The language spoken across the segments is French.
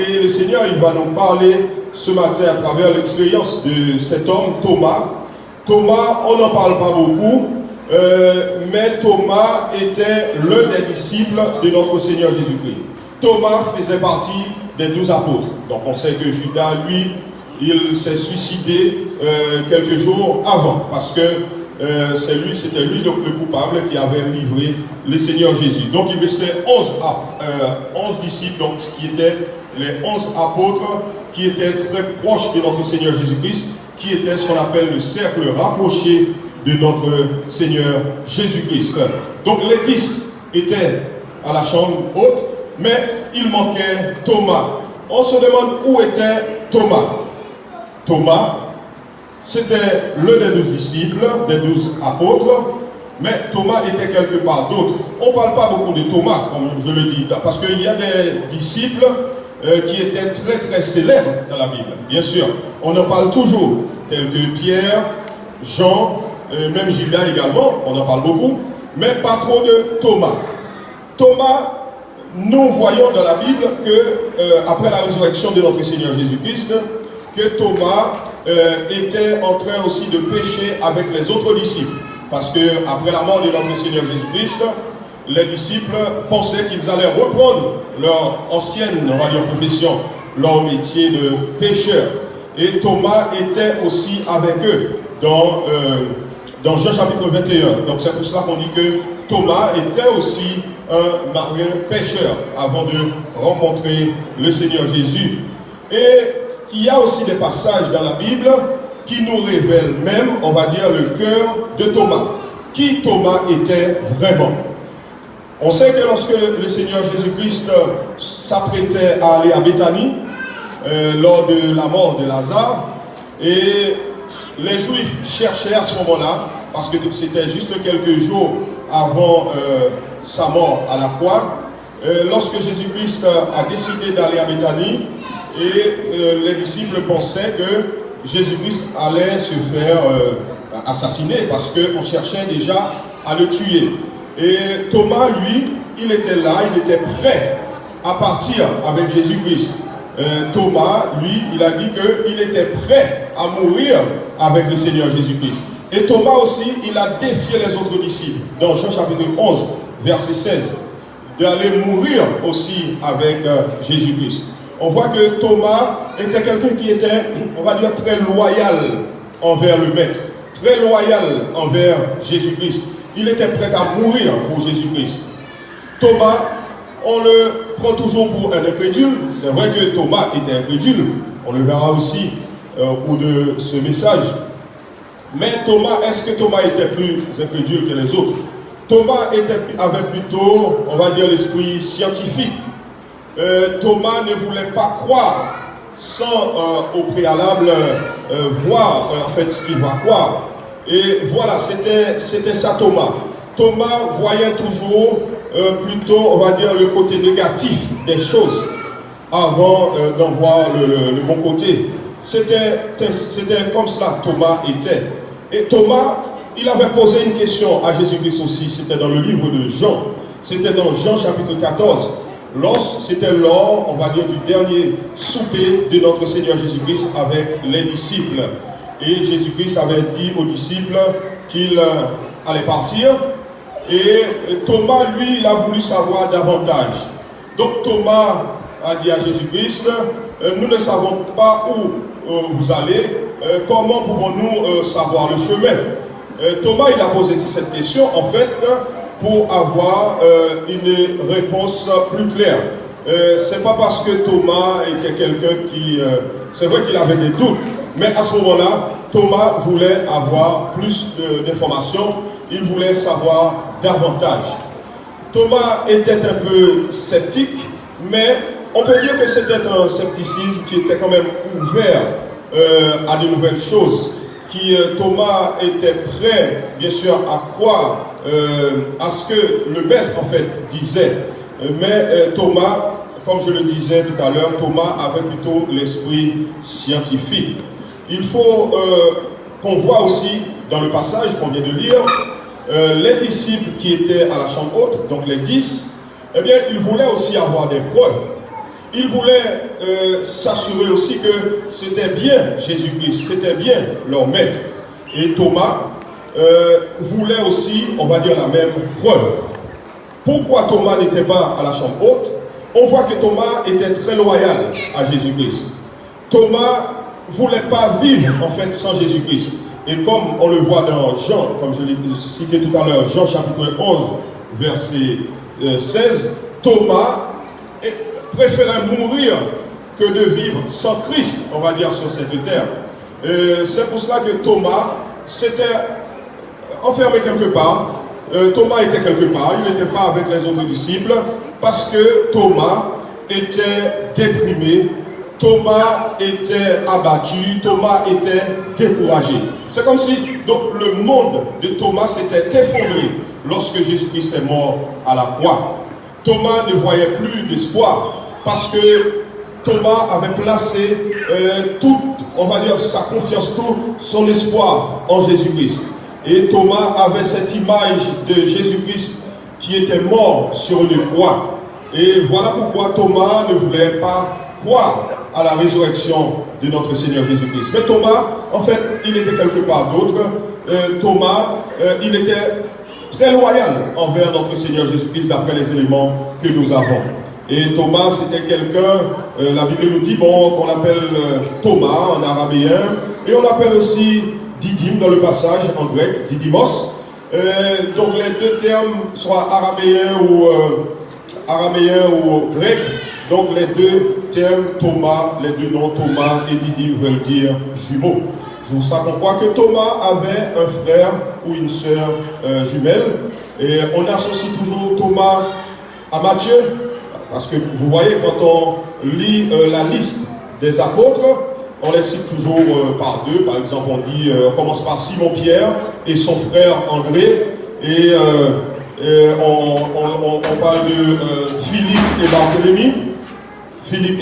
et le Seigneur il va nous parler ce matin à travers l'expérience de cet homme, Thomas. Thomas, on n'en parle pas beaucoup, mais Thomas était l'un des disciples de notre Seigneur Jésus-Christ. Thomas faisait partie des 12 apôtres. Donc on sait que Judas, lui, il s'est suicidé quelques jours avant, parce que c'était lui donc, le coupable qui avait livré le Seigneur Jésus. Donc il restait 11 disciples, donc, qui étaient les 11 apôtres, qui étaient très proches de notre Seigneur Jésus-Christ, qui était ce qu'on appelle le cercle rapproché de notre Seigneur Jésus-Christ. Donc les 10 étaient à la chambre haute, mais il manquait Thomas. On se demande où était Thomas. Thomas, c'était l'un des 12 disciples, des 12 apôtres, mais Thomas était quelque part d'autre. On ne parle pas beaucoup de Thomas, comme je le dis, parce qu'il y a des disciples qui étaient très très célèbres dans la Bible. Bien sûr, on en parle toujours, tels que Pierre, Jean, même Judas également, on en parle beaucoup, mais pas trop de Thomas. Thomas, nous voyons dans la Bible que après la résurrection de notre Seigneur Jésus-Christ, que Thomas était en train aussi de pécher avec les autres disciples. Parce que après la mort de notre Seigneur Jésus-Christ, les disciples pensaient qu'ils allaient reprendre leur ancienne, on va dire, profession, leur métier de pécheur. Et Thomas était aussi avec eux dans Jean chapitre 21. Donc c'est pour cela qu'on dit que Thomas était aussi un marin pêcheur avant de rencontrer le Seigneur Jésus. Et il y a aussi des passages dans la Bible qui nous révèlent même, on va dire, le cœur de Thomas. Qui Thomas était vraiment. On sait que lorsque le Seigneur Jésus-Christ s'apprêtait à aller à Béthanie, lors de la mort de Lazare, et les Juifs cherchaient à ce moment-là, parce que c'était juste quelques jours avant sa mort à la croix, lorsque Jésus-Christ a décidé d'aller à Béthanie, et les disciples pensaient que Jésus-Christ allait se faire assassiner, parce qu'on cherchait déjà à le tuer. Et Thomas, lui, il était là, il était prêt à partir avec Jésus-Christ. Thomas, lui, il a dit qu'il était prêt à mourir avec le Seigneur Jésus-Christ. Et Thomas aussi, il a défié les autres disciples, dans Jean chapitre 11, verset 16, d'aller mourir aussi avec Jésus-Christ. On voit que Thomas était quelqu'un qui était, on va dire, très loyal envers le Maître, très loyal envers Jésus-Christ. Il était prêt à mourir pour Jésus-Christ. Thomas, on le prend toujours pour un incrédule. C'est vrai que Thomas était incrédule. On le verra aussi au cours de ce message. Mais Thomas, est-ce que Thomas était plus incrédule que les autres? Thomas avait plutôt, on va dire, l'esprit scientifique. Thomas ne voulait pas croire sans au préalable voir en fait ce qu'il va croire. Et voilà, c'était ça Thomas. Thomas voyait toujours plutôt, on va dire, le côté négatif des choses avant d'en voir le bon côté. C'était comme cela Thomas était. Et Thomas, il avait posé une question à Jésus-Christ aussi. C'était dans le livre de Jean. C'était dans Jean chapitre 14. C'était lors, on va dire, du dernier souper de notre Seigneur Jésus-Christ avec les disciples. Et Jésus-Christ avait dit aux disciples qu'il allait partir. Et Thomas, lui, il a voulu savoir davantage. Donc Thomas a dit à Jésus-Christ, nous ne savons pas où vous allez, comment pouvons-nous savoir le chemin? Thomas, il a posé cette question, en fait, pour avoir une réponse plus claire. C'est pas parce que Thomas était quelqu'un qui... c'est vrai qu'il avait des doutes, mais à ce moment-là, Thomas voulait avoir plus d'informations, il voulait savoir davantage. Thomas était un peu sceptique, mais on peut dire que c'était un scepticisme qui était quand même ouvert à de nouvelles choses. Thomas était prêt, bien sûr, à croire à ce que le maître, en fait, disait. Mais Thomas, comme je le disais tout à l'heure, Thomas avait plutôt l'esprit scientifique. Il faut qu'on voit aussi, dans le passage qu'on vient de lire, les disciples qui étaient à la chambre haute, donc les 10, eh bien, ils voulaient aussi avoir des preuves. il voulait s'assurer aussi que c'était bien Jésus-Christ, c'était bien leur maître. Et Thomas voulait aussi, on va dire, la même preuve. Pourquoi Thomas n'était pas à la chambre haute? On voit que Thomas était très loyal à Jésus-Christ. Thomas ne voulait pas vivre en fait sans Jésus-Christ. Et comme on le voit dans Jean, comme je l'ai cité tout à l'heure, Jean chapitre 11, verset 16, Thomas préférait mourir que de vivre sans Christ, on va dire, sur cette terre. C'est pour cela que Thomas s'était enfermé quelque part. Thomas était quelque part, il n'était pas avec les autres disciples, parce que Thomas était déprimé, Thomas était abattu, Thomas était découragé. C'est comme si donc, le monde de Thomas s'était effondré lorsque Jésus-Christ est mort à la croix. Thomas ne voyait plus d'espoir parce que Thomas avait placé toute, on va dire, sa confiance, tout son espoir en Jésus-Christ. Et Thomas avait cette image de Jésus-Christ qui était mort sur une croix. Et voilà pourquoi Thomas ne voulait pas croire à la résurrection de notre Seigneur Jésus-Christ. Mais Thomas, en fait, il était quelque part d'autre. Thomas, il était très loyal envers notre Seigneur Jésus-Christ d'après les éléments que nous avons. Et Thomas, c'était quelqu'un, la Bible nous dit, bon, qu'on appelle Thomas en araméen, et on appelle aussi Didyme dans le passage en grec, Didymos. Donc les deux termes, soit araméen ou grec, donc les deux termes Thomas, les deux noms Thomas et Didyme veulent dire jumeaux. C'est pour ça qu'on croit que Thomas avait un frère ou une sœur jumelle. Et on associe toujours Thomas à Matthieu, parce que vous voyez, quand on lit la liste des apôtres, on les cite toujours par deux. Par exemple, on commence par Simon-Pierre et son frère André. Et on parle de Philippe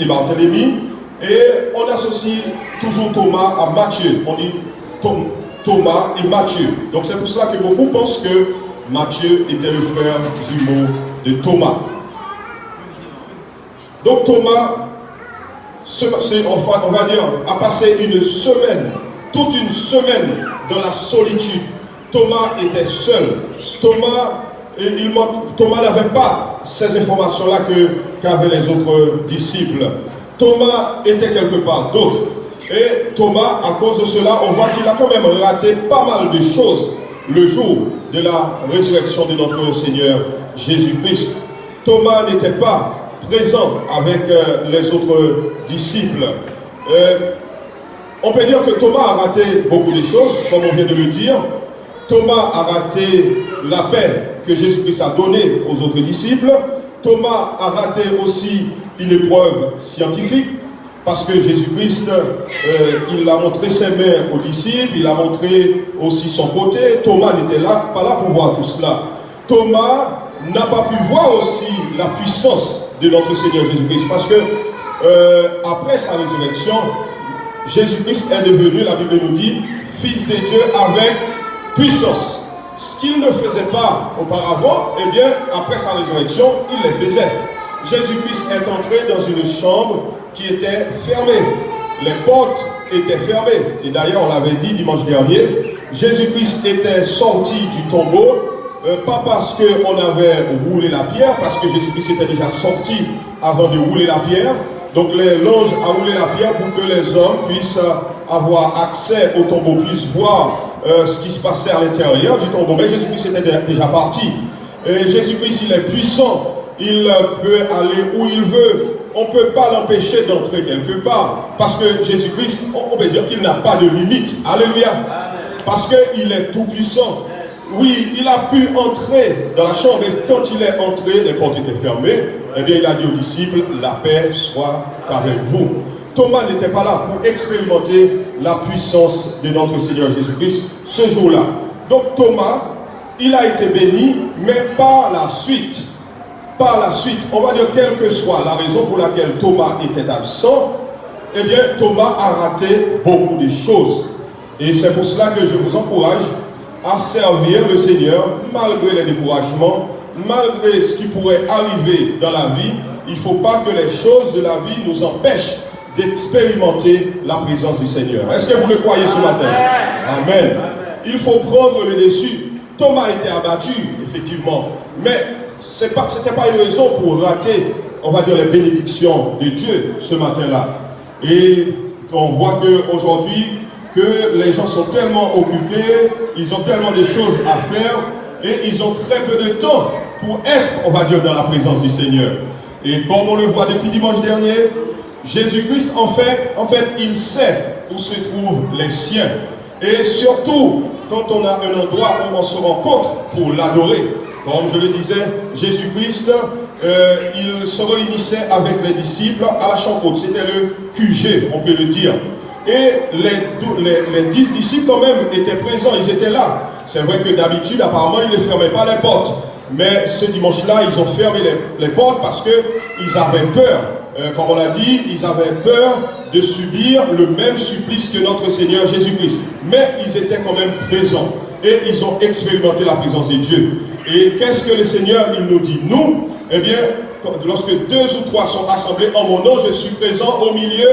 et Barthélemy. Et on associe toujours Thomas à Matthieu. On dit Thomas et Matthieu. Donc c'est pour ça que beaucoup pensent que Matthieu était le frère jumeau de Thomas. Donc Thomas, on va dire, a passé une semaine, toute une semaine dans la solitude. Thomas était seul. Thomas n'avait pas ces informations-là qu'avaient les autres disciples. Thomas était quelque part d'autre. Et Thomas, à cause de cela, on voit qu'il a quand même raté pas mal de choses le jour de la résurrection de notre Seigneur Jésus-Christ. Thomas n'était pas présent avec les autres disciples. On peut dire que Thomas a raté beaucoup de choses, comme on vient de le dire. Thomas a raté la paix que Jésus-Christ a donnée aux autres disciples. Thomas a raté aussi une épreuve scientifique, parce que Jésus-Christ, il a montré ses mains aux disciples, il a montré aussi son côté. Thomas n'était pas là pour voir tout cela. Thomas n'a pas pu voir aussi la puissance de notre Seigneur Jésus-Christ, parce que après sa résurrection, Jésus-Christ est devenu, la Bible nous dit, Fils de Dieu avec puissance. Ce qu'il ne faisait pas auparavant, eh bien, après sa résurrection, il le faisait. Jésus-Christ est entré dans une chambre qui était fermée. Les portes étaient fermées. Et d'ailleurs, on l'avait dit dimanche dernier, Jésus-Christ était sorti du tombeau, pas parce qu'on avait roulé la pierre, parce que Jésus-Christ était déjà sorti avant de rouler la pierre. Donc l'ange a roulé la pierre pour que les hommes puissent avoir accès au tombeau, puissent voir ce qui se passait à l'intérieur du tombeau. Mais Jésus-Christ était déjà parti. Et Jésus-Christ, il est puissant. Il peut aller où il veut. On ne peut pas l'empêcher d'entrer quelque part. Parce que Jésus-Christ, on peut dire qu'il n'a pas de limite. Alléluia. Parce qu'il est tout puissant. Oui, il a pu entrer dans la chambre. Et quand il est entré, les portes étaient fermées. Eh bien, il a dit aux disciples, la paix soit avec vous. Thomas n'était pas là pour expérimenter la puissance de notre Seigneur Jésus-Christ ce jour-là. Donc Thomas, il a été béni, mais par la suite, on va dire quelle que soit la raison pour laquelle Thomas était absent, eh bien Thomas a raté beaucoup de choses. Et c'est pour cela que je vous encourage à servir le Seigneur malgré les découragements, malgré ce qui pourrait arriver dans la vie. il ne faut pas que les choses de la vie nous empêchent d'expérimenter la présence du Seigneur. Est-ce que vous le croyez ce matin? Amen. Il faut prendre le dessus. Thomas était abattu, effectivement, mais ce n'était pas une raison pour rater, on va dire, les bénédictions de Dieu ce matin-là. Et on voit qu'aujourd'hui, que les gens sont tellement occupés, ils ont tellement de choses à faire, et ils ont très peu de temps pour être, on va dire, dans la présence du Seigneur. Et comme on le voit depuis dimanche dernier, Jésus-Christ, en fait, il sait où se trouvent les siens. Et surtout, quand on a un endroit où on se rencontre pour l'adorer. Comme je le disais, Jésus-Christ, il se réunissait avec les disciples à la Chambre. C'était le QG, on peut le dire. Et les 10 disciples quand même étaient présents, ils étaient là. C'est vrai que d'habitude, apparemment, ils ne fermaient pas les portes. Mais ce dimanche-là, ils ont fermé les portes parce qu'ils avaient peur. Comme on l'a dit, ils avaient peur de subir le même supplice que notre Seigneur Jésus-Christ. Mais ils étaient quand même présents. Et ils ont expérimenté la présence de Dieu. Et qu'est-ce que le Seigneur, il nous dit? Nous, eh bien, lorsque 2 ou 3 sont assemblés en mon nom, je suis présent au milieu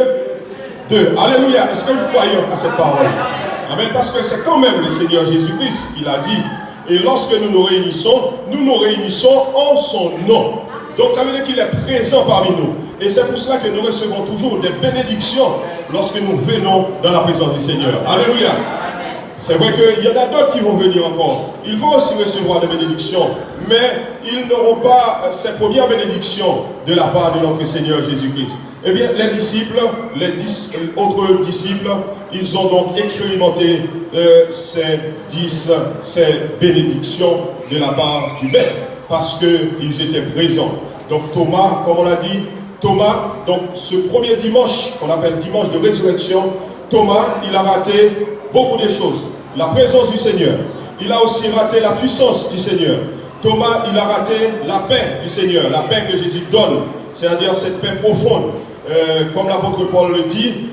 d'eux. Alléluia. Est-ce que vous croyez à cette parole? Amen. Parce que c'est quand même le Seigneur Jésus-Christ qui l'a dit. Et lorsque nous nous réunissons en son nom. Donc ça veut dire qu'il est présent parmi nous. Et c'est pour cela que nous recevons toujours des bénédictions lorsque nous venons dans la présence du Seigneur. Alléluia. C'est vrai qu'il y en a d'autres qui vont venir encore. Ils vont aussi recevoir des bénédictions, mais ils n'auront pas ces premières bénédictions de la part de notre Seigneur Jésus-Christ. Eh bien, les disciples, autres disciples, ils ont donc expérimenté ces bénédictions de la part du Maître, parce qu'ils étaient présents. Donc Thomas, comme on l'a dit, Thomas, donc ce premier dimanche, qu'on appelle dimanche de résurrection, Thomas, il a raté beaucoup de choses. La présence du Seigneur. Il a aussi raté la puissance du Seigneur. Thomas, il a raté la paix du Seigneur, la paix que Jésus donne, c'est-à-dire cette paix profonde. Comme l'apôtre Paul le dit,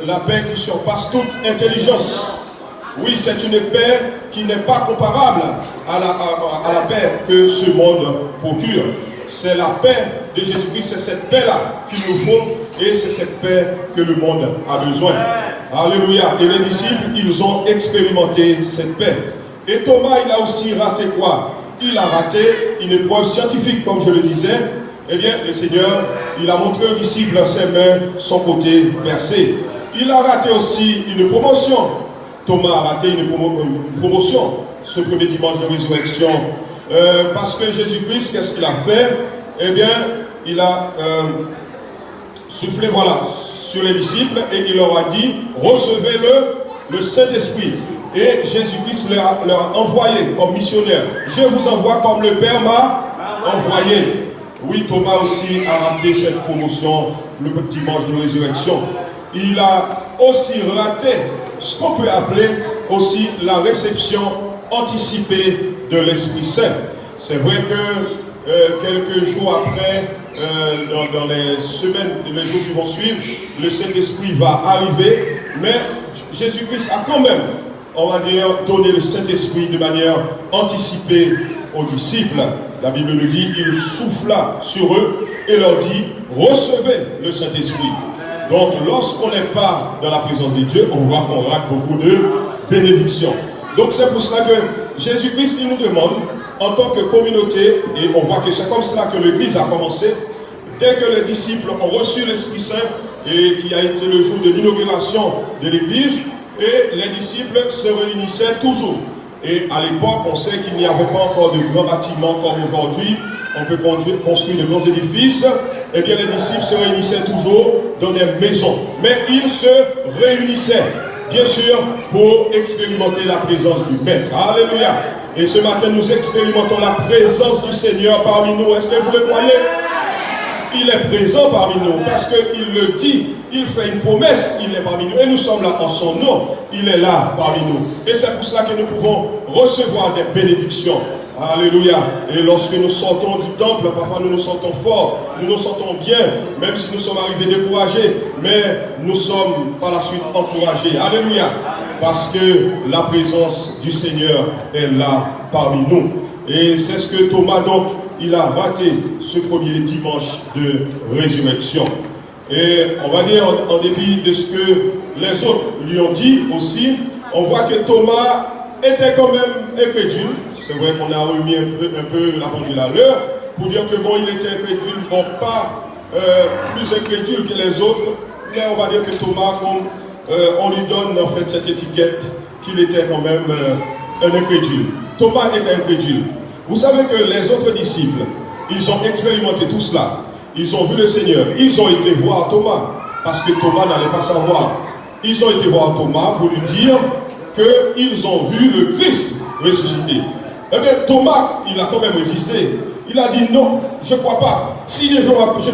la paix qui surpasse toute intelligence. Oui, c'est une paix qui n'est pas comparable à la paix que ce monde procure. C'est la paix de Jésus-Christ, c'est cette paix-là qu'il nous faut et c'est cette paix que le monde a besoin. Alléluia. Et les disciples, ils ont expérimenté cette paix. Et Thomas, il a aussi raté quoi? Il a raté une épreuve scientifique, comme je le disais. Eh bien, le Seigneur, il a montré aux disciples ses mains, son côté percé. Il a raté aussi une promotion. Thomas a raté une promotion ce premier dimanche de résurrection. Parce que Jésus-Christ, qu'est-ce qu'il a fait? Eh bien, il a soufflé, voilà, sur les disciples et il leur a dit, recevez le Saint-Esprit. Et Jésus-Christ leur a envoyé comme missionnaire. Je vous envoie comme le Père m'a envoyé. Oui, Thomas aussi a raté cette promotion le dimanche de résurrection. Il a aussi raté ce qu'on peut appeler aussi la réception anticipée de l'Esprit Saint. C'est vrai que quelques jours après, dans les semaines, les jours qui vont suivre, le Saint-Esprit va arriver, mais Jésus-Christ a quand même, on va dire, donné le Saint-Esprit de manière anticipée aux disciples. La Bible nous dit, il souffla sur eux et leur dit, recevez le Saint-Esprit. Donc, lorsqu'on n'est pas dans la présence de Dieu, on voit qu'on rate beaucoup de bénédictions. Donc, c'est pour cela que Jésus-Christ, il nous demande, en tant que communauté, et on voit que c'est comme cela que l'Église a commencé, dès que les disciples ont reçu l'Esprit Saint, et qui a été le jour de l'inauguration de l'Église, et les disciples se réunissaient toujours. Et à l'époque, on sait qu'il n'y avait pas encore de grands bâtiments comme aujourd'hui. On peut construire de grands édifices. Eh bien, les disciples se réunissaient toujours dans des maisons. Mais ils se réunissaient, bien sûr, pour expérimenter la présence du Maître. Alléluia. Et ce matin, nous expérimentons la présence du Seigneur parmi nous. Est-ce que vous le croyez? Il est présent parmi nous parce qu'il le dit, il fait une promesse, il est parmi nous. Et nous sommes là en son nom, il est là parmi nous. Et c'est pour cela que nous pouvons recevoir des bénédictions. Alléluia. Et lorsque nous sortons du temple, parfois nous nous sentons forts, nous nous sentons bien, même si nous sommes arrivés découragés, mais nous sommes par la suite encouragés. Alléluia. Parce que la présence du Seigneur est là parmi nous. Et c'est ce que Thomas, donc, il a raté ce premier dimanche de résurrection. Et on va dire, en dépit de ce que les autres lui ont dit aussi, on voit que Thomas était quand même incrédule. C'est vrai qu'on a remis un peu la pendule à l'heure pour dire que bon, il était incrédule, bon, pas plus incrédule que les autres, mais on va dire que Thomas, on lui donne en fait cette étiquette qu'il était quand même un incrédule. Thomas était incrédule. Vous savez que les autres disciples, ils ont expérimenté tout cela. Ils ont vu le Seigneur. Ils ont été voir Thomas, parce que Thomas n'allait pas savoir. Ils ont été voir Thomas pour lui dire qu'ils ont vu le Christ ressuscité. Eh bien, Thomas, il a quand même résisté. Il a dit non, je ne crois pas. Si je ne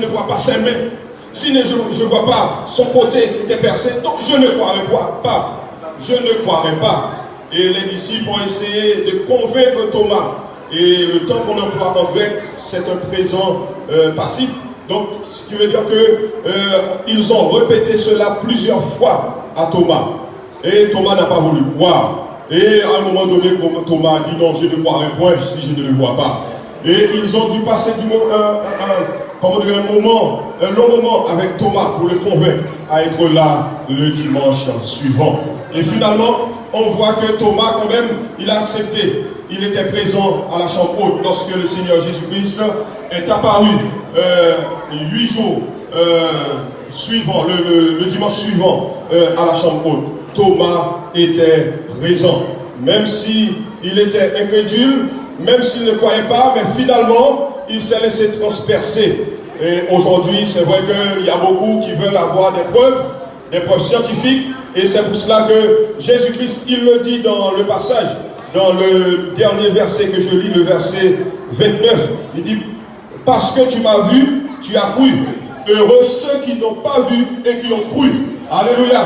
vois pas ses mains, si je ne vois pas son côté qui était percé, donc je ne croirai pas. Je ne croirai pas. Et les disciples ont essayé de convaincre Thomas. Et le temps qu'on emploie en grec, c'est un présent passif. Donc, ce qui veut dire qu'ils ont répété cela plusieurs fois à Thomas. Et Thomas n'a pas voulu croire. Et à un moment donné, Thomas a dit non, je ne croirai point si je ne le vois pas. Et ils ont dû passer un long moment avec Thomas pour le convaincre à être là le dimanche suivant. Et finalement, on voit que Thomas, quand même, il a accepté. Il était présent à la chambre haute lorsque le Seigneur Jésus-Christ est apparu 8 jours suivant, le dimanche suivant à la chambre haute. Thomas était présent. Même s'il était incrédule, même s'il ne croyait pas, mais finalement, il s'est laissé transpercer. Et aujourd'hui, c'est vrai qu'il y a beaucoup qui veulent avoir des preuves scientifiques. Et c'est pour cela que Jésus-Christ, il le dit dans le passage, dans le dernier verset que je lis, le verset 29. Il dit, parce que tu m'as vu, tu as cru. Heureux ceux qui n'ont pas vu et qui ont cru. Alléluia.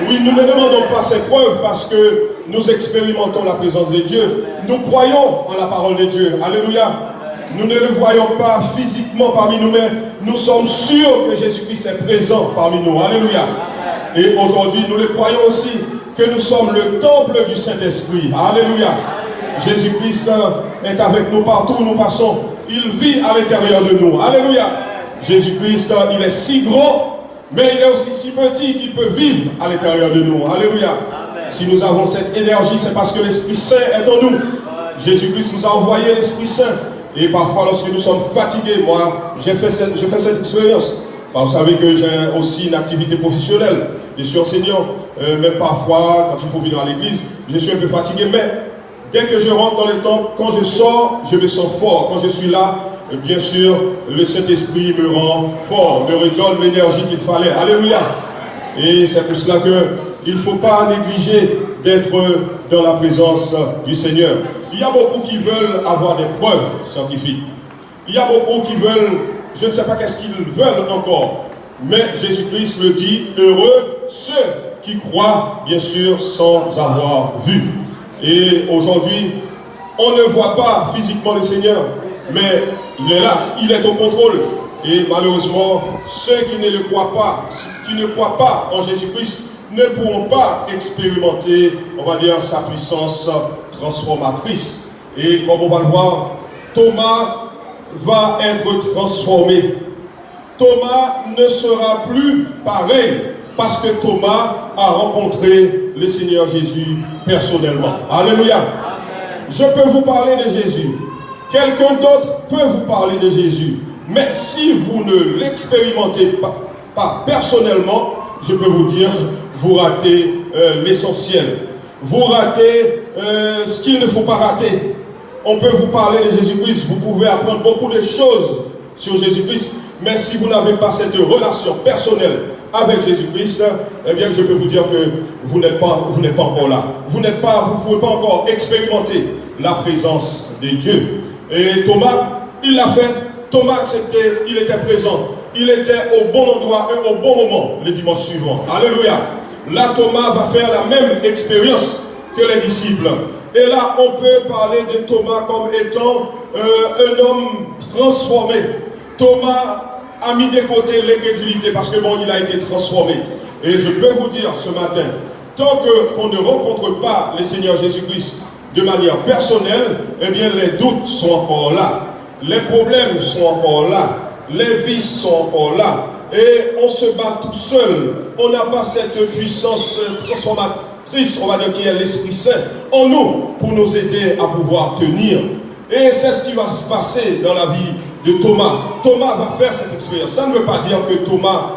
Oui, nous ne demandons pas ces preuves parce que nous expérimentons la présence de Dieu. Nous croyons en la parole de Dieu. Alléluia. Nous ne le voyons pas physiquement parmi nous, mais nous sommes sûrs que Jésus-Christ est présent parmi nous. Alléluia. Et aujourd'hui, nous le croyons aussi que nous sommes le temple du Saint-Esprit. Alléluia. Jésus-Christ est avec nous partout où nous passons. Il vit à l'intérieur de nous. Alléluia. Jésus-Christ, il est si grand, mais il est aussi si petit qu'il peut vivre à l'intérieur de nous. Alléluia. Si nous avons cette énergie, c'est parce que l'Esprit Saint est en nous. Jésus-Christ nous a envoyé l'Esprit Saint. Et parfois, lorsque nous sommes fatigués, moi, je fais cette expérience. Vous savez que j'ai aussi une activité professionnelle. Je suis enseignant. Même parfois, quand il faut venir à l'église, je suis un peu fatigué. Mais dès que je rentre dans le temple, quand je sors, je me sens fort. Quand je suis là, bien sûr, le Saint-Esprit me rend fort, me redonne l'énergie qu'il fallait. Alléluia. Et c'est pour cela qu'il ne faut pas négliger d'être dans la présence du Seigneur. Il y a beaucoup qui veulent avoir des preuves scientifiques. Il y a beaucoup qui veulent, je ne sais pas qu'est-ce qu'ils veulent encore. Mais Jésus-Christ le dit, heureux ceux qui croient, bien sûr, sans avoir vu. Et aujourd'hui, on ne voit pas physiquement le Seigneur, mais il est là, il est au contrôle. Et malheureusement, ceux qui ne le croient pas, qui ne croient pas en Jésus-Christ, ne pourront pas expérimenter, on va dire, sa puissance transformatrice. Et comme on va le voir, Thomas va être transformé. Thomas ne sera plus pareil parce que Thomas a rencontré le Seigneur Jésus personnellement. Alléluia. Amen. Je peux vous parler de Jésus. Quelqu'un d'autre peut vous parler de Jésus. Mais si vous ne l'expérimentez pas personnellement, je peux vous dire, vous ratez l'essentiel. Vous ratez ce qu'il ne faut pas rater. On peut vous parler de Jésus-Christ, vous pouvez apprendre beaucoup de choses sur Jésus-Christ, mais si vous n'avez pas cette relation personnelle avec Jésus-Christ, eh bien je peux vous dire que vous n'êtes pas encore là. Vous ne pouvez pas encore expérimenter la présence de Dieu. Et Thomas, il l'a fait. Thomas acceptait, il était présent. Il était au bon endroit et au bon moment le dimanche suivant. Alléluia. Là, Thomas va faire la même expérience que les disciples. Et là, on peut parler de Thomas comme étant un homme transformé. Thomas a mis de côté l'incrédulité parce que bon, il a été transformé. Et je peux vous dire ce matin, tant qu'on ne rencontre pas le Seigneur Jésus-Christ de manière personnelle, eh bien les doutes sont encore là. les problèmes sont encore là, les vices sont encore là, et on se bat tout seul. On n'a pas cette puissance transformatrice, on va dire, qui est l'Esprit Saint en nous pour nous aider à pouvoir tenir. Et c'est ce qui va se passer dans la vie de Thomas. Thomas va faire cette expérience. Ça ne veut pas dire que Thomas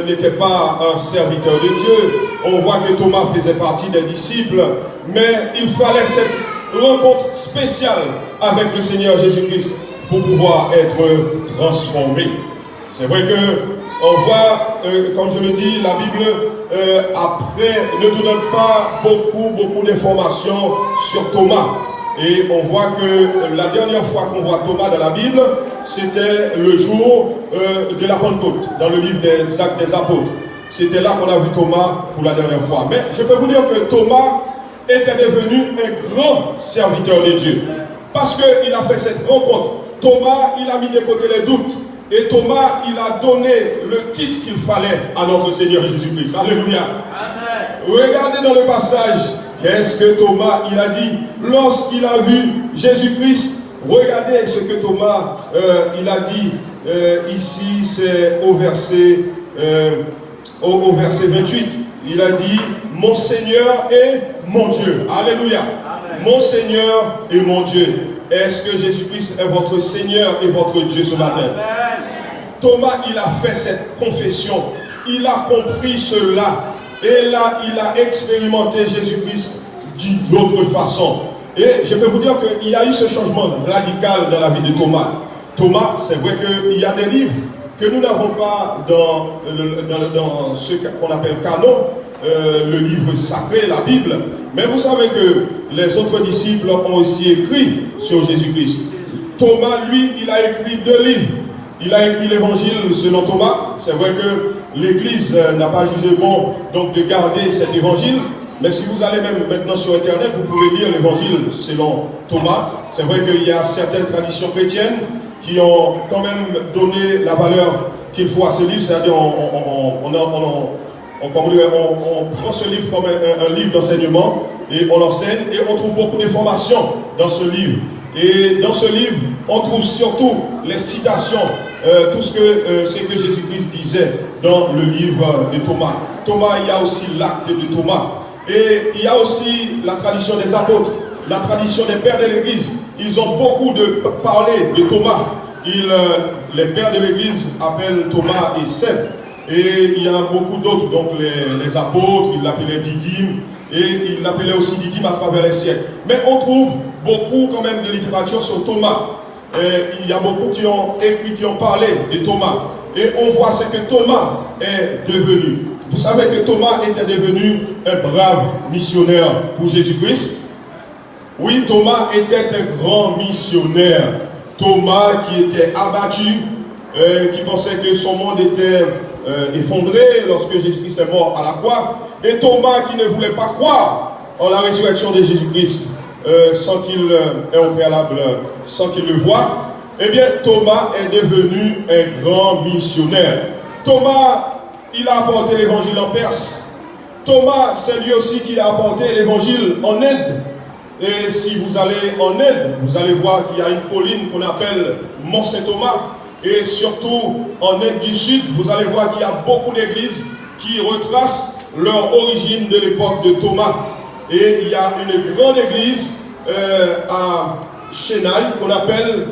n'était pas un serviteur de Dieu. On voit que Thomas faisait partie des disciples, mais il fallait cette rencontre spéciale avec le Seigneur Jésus-Christ pour pouvoir être transformé. C'est vrai que on voit, comme je le dis, la Bible après ne nous donne pas beaucoup d'informations sur Thomas. Et on voit que la dernière fois qu'on voit Thomas dans la Bible, c'était le jour de la Pentecôte, dans le livre des Actes des Apôtres. C'était là qu'on a vu Thomas pour la dernière fois. Mais je peux vous dire que Thomas était devenu un grand serviteur de Dieu. Parce qu'il a fait cette rencontre. Thomas, il a mis de côté les doutes. Et Thomas, il a donné le titre qu'il fallait à notre Seigneur Jésus-Christ. Alléluia. Amen. Regardez dans le passage, qu'est-ce que Thomas, il a dit lorsqu'il a vu Jésus-Christ. Regardez ce que Thomas, il a dit ici, c'est au verset 28. Il a dit, mon Seigneur et mon Dieu. Alléluia. Amen. Mon Seigneur et mon Dieu. Est-ce que Jésus-Christ est votre Seigneur et votre Dieu ce matin? Amen. Thomas, il a fait cette confession. Il a compris cela. Et là, il a expérimenté Jésus-Christ d'une autre façon. Et je peux vous dire qu'il y a eu ce changement radical dans la vie de Thomas. Thomas, c'est vrai qu'il y a des livres que nous n'avons pas dans ce qu'on appelle canon, le livre sacré, la Bible. Mais vous savez que les autres disciples ont aussi écrit sur Jésus-Christ. Thomas, lui, il a écrit 2 livres. Il a écrit l'évangile selon Thomas. C'est vrai que l'Église n'a pas jugé bon donc de garder cet évangile. Mais si vous allez même maintenant sur Internet, vous pouvez lire l'évangile selon Thomas. C'est vrai qu'il y a certaines traditions chrétiennes qui ont quand même donné la valeur qu'il faut à ce livre. C'est-à-dire on prend ce livre comme un livre d'enseignement et on l'enseigne et on trouve beaucoup d'informations dans ce livre. Et dans ce livre, on trouve surtout les citations, tout ce que Jésus-Christ disait dans le livre de Thomas. Thomas, il y a aussi l'acte de Thomas. Et il y a aussi la tradition des apôtres, la tradition des pères de l'Église. Ils ont beaucoup parlé de Thomas. Les pères de l'Église appellent Thomas et Sept. Et il y en a beaucoup d'autres, donc les apôtres, ils l'appelaient Didyme. Et ils l'appelaient aussi Didyme à travers les siècles. Mais on trouve beaucoup quand même de littérature sur Thomas. Et il y a beaucoup qui ont écrit, qui ont parlé de Thomas. Et on voit ce que Thomas est devenu. Vous savez que Thomas était devenu un brave missionnaire pour Jésus-Christ. Oui, Thomas était un grand missionnaire. Thomas qui était abattu, qui pensait que son monde était effondré lorsque Jésus-Christ est mort à la croix. Et Thomas qui ne voulait pas croire en la résurrection de Jésus-Christ sans qu'il ait au préalable, sans qu'il le voie. Eh bien, Thomas est devenu un grand missionnaire. Thomas, il a apporté l'évangile en Perse. Thomas, c'est lui aussi qui a apporté l'évangile en Inde. Et si vous allez en Inde, vous allez voir qu'il y a une colline qu'on appelle Mont Saint-Thomas. Et surtout en Inde du Sud, vous allez voir qu'il y a beaucoup d'églises qui retracent leur origine de l'époque de Thomas. Et il y a une grande église à Chennai qu'on appelle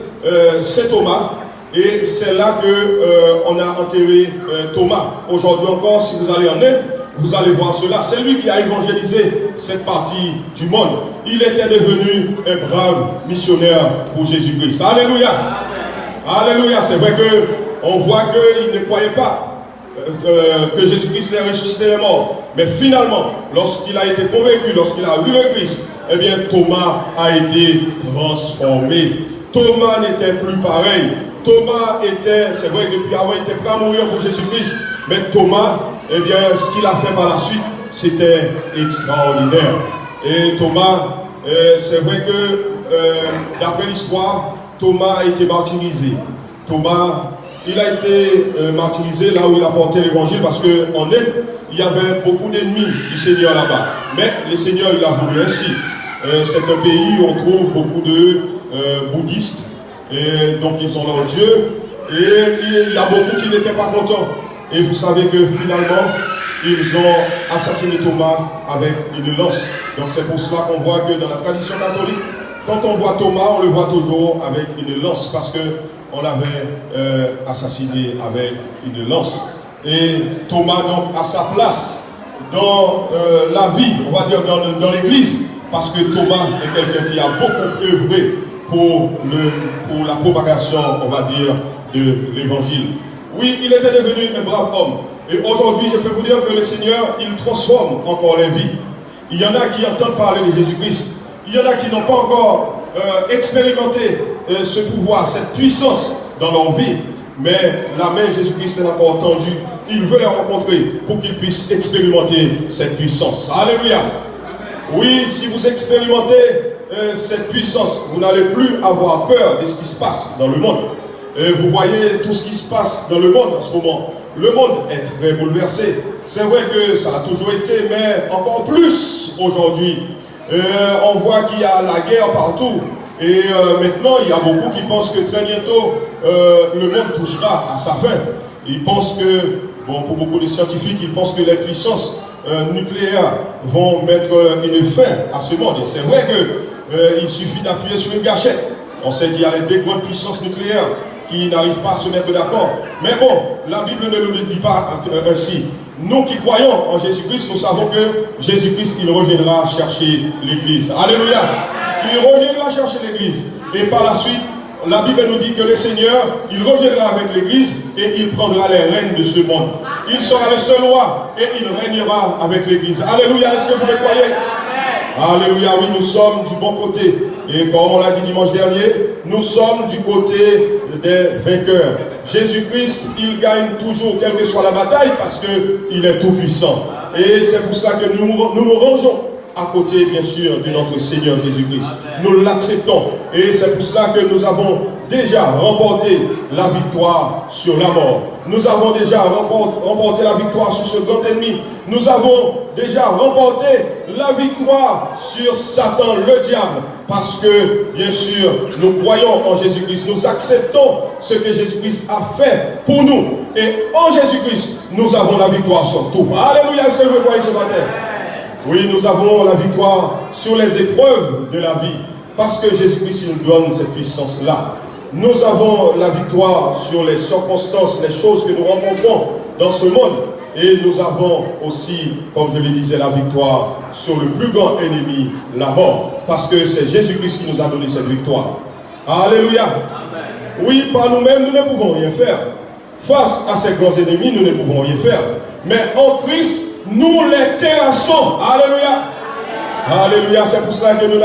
Saint-Thomas. Et c'est là qu'on a enterré Thomas. Aujourd'hui encore, si vous allez en Inde, vous allez voir cela. C'est lui qui a évangélisé cette partie du monde. Il était devenu un brave missionnaire pour Jésus-Christ. Alléluia. Alléluia. C'est vrai qu'on voit qu'il ne croyait pas que Jésus-Christ l'ait ressuscité les morts. Mais finalement, lorsqu'il a été convaincu, lorsqu'il a vu le Christ, eh bien Thomas a été transformé. Thomas n'était plus pareil. Thomas était, c'est vrai que depuis avant, il était prêt à mourir pour Jésus-Christ. Mais Thomas, eh bien, ce qu'il a fait par la suite, c'était extraordinaire. Et Thomas, c'est vrai que, d'après l'histoire, Thomas a été martyrisé. Thomas, il a été martyrisé là où il a porté l'évangile parce qu'en Inde, il y avait beaucoup d'ennemis du Seigneur là-bas. Mais le Seigneur, il a voulu ainsi. C'est un pays où on trouve beaucoup de bouddhistes. Et donc ils ont leur Dieu. Et il y a beaucoup qui n'étaient pas contents. Et vous savez que finalement, ils ont assassiné Thomas avec une lance. Donc c'est pour cela qu'on voit que dans la tradition catholique, quand on voit Thomas, on le voit toujours avec une lance, parce qu'on l'avait assassiné avec une lance. Et Thomas donc a sa place dans la vie, on va dire dans l'église, parce que Thomas est quelqu'un qui a beaucoup œuvré pour la propagation, on va dire, de l'évangile. Oui, il était devenu un brave homme. Et aujourd'hui, je peux vous dire que le Seigneur, il transforme encore les vies. Il y en a qui entendent parler de Jésus-Christ. Il y en a qui n'ont pas encore expérimenté ce pouvoir, cette puissance dans leur vie. Mais la main de Jésus-Christ est encore tendue. Il veut les rencontrer pour qu'ils puissent expérimenter cette puissance. Alléluia. Oui, si vous expérimentez cette puissance, vous n'allez plus avoir peur de ce qui se passe dans le monde. Vous voyez tout ce qui se passe dans le monde en ce moment. Le monde est très bouleversé. C'est vrai que ça a toujours été, mais encore plus aujourd'hui. On voit qu'il y a la guerre partout. Et maintenant, il y a beaucoup qui pensent que très bientôt, le monde touchera à sa fin. Ils pensent que, bon, pour beaucoup de scientifiques, ils pensent que les puissances nucléaires vont mettre une fin à ce monde. Et c'est vrai qu'il suffit d'appuyer sur une gâchette. On sait qu'il y a des grandes puissances nucléaires qui n'arrivent pas à se mettre d'accord. Mais bon, la Bible ne nous le dit pas ainsi. Nous qui croyons en Jésus-Christ, nous savons que Jésus-Christ, il reviendra chercher l'Église. Alléluia. Il reviendra chercher l'Église. Et par la suite, la Bible nous dit que le Seigneur, il reviendra avec l'Église et il prendra les rênes de ce monde. Il sera le seul roi et il régnera avec l'Église. Alléluia. Est-ce que vous le croyez? Alléluia. Oui, nous sommes du bon côté. Et comme on l'a dit dimanche dernier, nous sommes du côté des vainqueurs. Jésus-Christ, il gagne toujours, quelle que soit la bataille, parce qu'il est tout puissant. Et c'est pour ça que nous rangeons à côté, bien sûr, de notre Seigneur Jésus-Christ. Nous l'acceptons. Et c'est pour cela que nous avons déjà remporté la victoire sur la mort. Nous avons déjà remporté la victoire sur ce grand ennemi. Nous avons déjà remporté la victoire sur Satan, le diable. Parce que, bien sûr, nous croyons en Jésus-Christ. Nous acceptons ce que Jésus-Christ a fait pour nous. Et en Jésus-Christ, nous avons la victoire sur tout. Alléluia, est-ce que vous croyez ce matin? Oui, nous avons la victoire sur les épreuves de la vie. Parce que Jésus-Christ nous donne cette puissance-là. Nous avons la victoire sur les circonstances, les choses que nous rencontrons dans ce monde. Et nous avons aussi, comme je le disais, la victoire sur le plus grand ennemi, la mort. Parce que c'est Jésus-Christ qui nous a donné cette victoire. Alléluia. Oui, par nous-mêmes, nous ne pouvons rien faire. Face à ces grands ennemis, nous ne pouvons rien faire. Mais en Christ, nous les terrassons. Alléluia. Alléluia. C'est pour cela que nous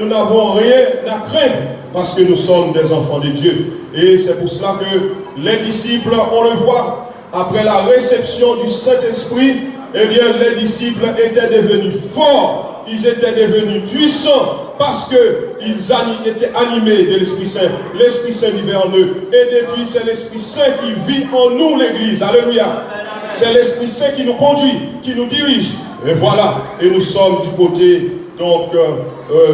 n'avons rien à craindre. Parce que nous sommes des enfants de Dieu. Et c'est pour cela que les disciples, on le voit, après la réception du Saint-Esprit, eh bien, les disciples étaient devenus forts, ils étaient devenus puissants, parce qu'ils étaient animés de l'Esprit Saint. L'Esprit Saint vivait en eux. Et depuis, c'est l'Esprit Saint qui vit en nous, l'Église. Alléluia. C'est l'Esprit Saint qui nous conduit, qui nous dirige. Et voilà, et nous sommes du côté donc,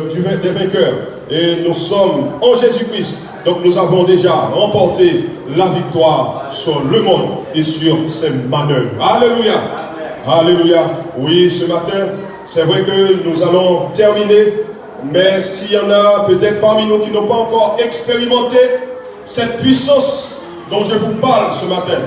des vainqueurs. Et nous sommes en Jésus-Christ. Donc nous avons déjà remporté la victoire sur le monde et sur ses manœuvres. Alléluia. Alléluia. Oui, ce matin, c'est vrai que nous allons terminer. Mais s'il y en a peut-être parmi nous qui n'ont pas encore expérimenté cette puissance dont je vous parle ce matin,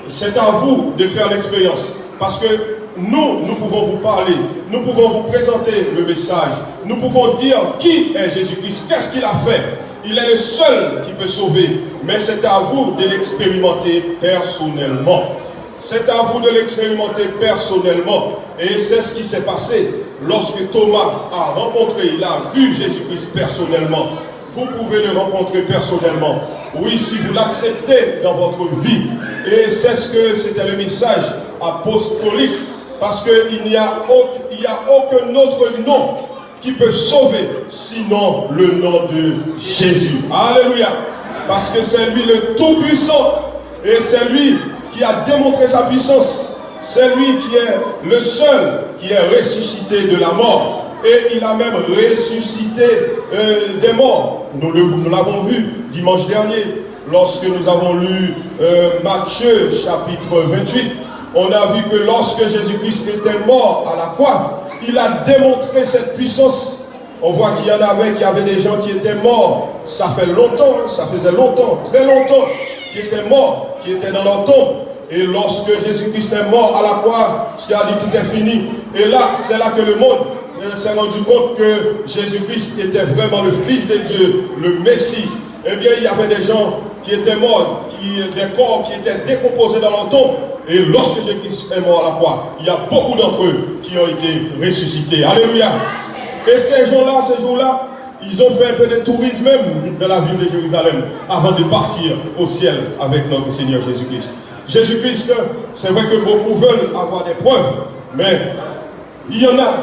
c'est à vous de faire l'expérience. Parce que nous pouvons vous parler, nous pouvons vous présenter le message, nous pouvons dire qui est Jésus-Christ, qu'est-ce qu'il a fait. Il est le seul qui peut sauver, mais c'est à vous de l'expérimenter personnellement. C'est à vous de l'expérimenter personnellement. Et c'est ce qui s'est passé lorsque Thomas a rencontré, il a vu Jésus-Christ personnellement. Vous pouvez le rencontrer personnellement. Oui, si vous l'acceptez dans votre vie. Et c'est ce que c'était le message apostolique. Parce qu'il n'y a aucun autre nom qui peut sauver, sinon le nom de Jésus. Alléluia. Parce que c'est lui le Tout-Puissant. Et c'est lui qui a démontré sa puissance. C'est lui qui est le seul qui est ressuscité de la mort. et il a même ressuscité des morts. Nous l'avons vu dimanche dernier, lorsque nous avons lu Matthieu chapitre 28. On a vu que lorsque Jésus-Christ était mort à la croix, il a démontré cette puissance. On voit qu'il y en avait, qu'il y avait des gens qui étaient morts. Ça fait longtemps, ça faisait longtemps, très longtemps, qui étaient morts, qui étaient dans leur tombe. Et lorsque Jésus-Christ est mort à la croix, ce qui a dit tout est fini. Et là, c'est là que le monde s'est rendu compte que Jésus-Christ était vraiment le Fils de Dieu, le Messie. Eh bien, il y avait des gens qui étaient morts, des corps qui étaient décomposés dans leur tombe. Et lorsque Jésus-Christ est mort à la croix, il y a beaucoup d'entre eux qui ont été ressuscités. Alléluia. Et ces jours-là, ils ont fait un peu de tourisme même dans la ville de Jérusalem avant de partir au ciel avec notre Seigneur Jésus-Christ. Jésus-Christ, c'est vrai que beaucoup veulent avoir des preuves, mais il y en a.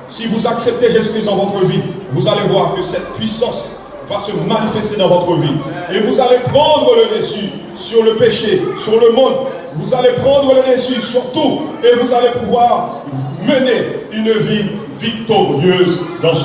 Si vous acceptez Jésus-Christ dans votre vie, vous allez voir que cette puissance va se manifester dans votre vie. Et vous allez prendre le dessus sur le péché, sur le monde. Vous allez prendre le dessus sur tout. Et vous allez pouvoir mener une vie victorieuse dans ce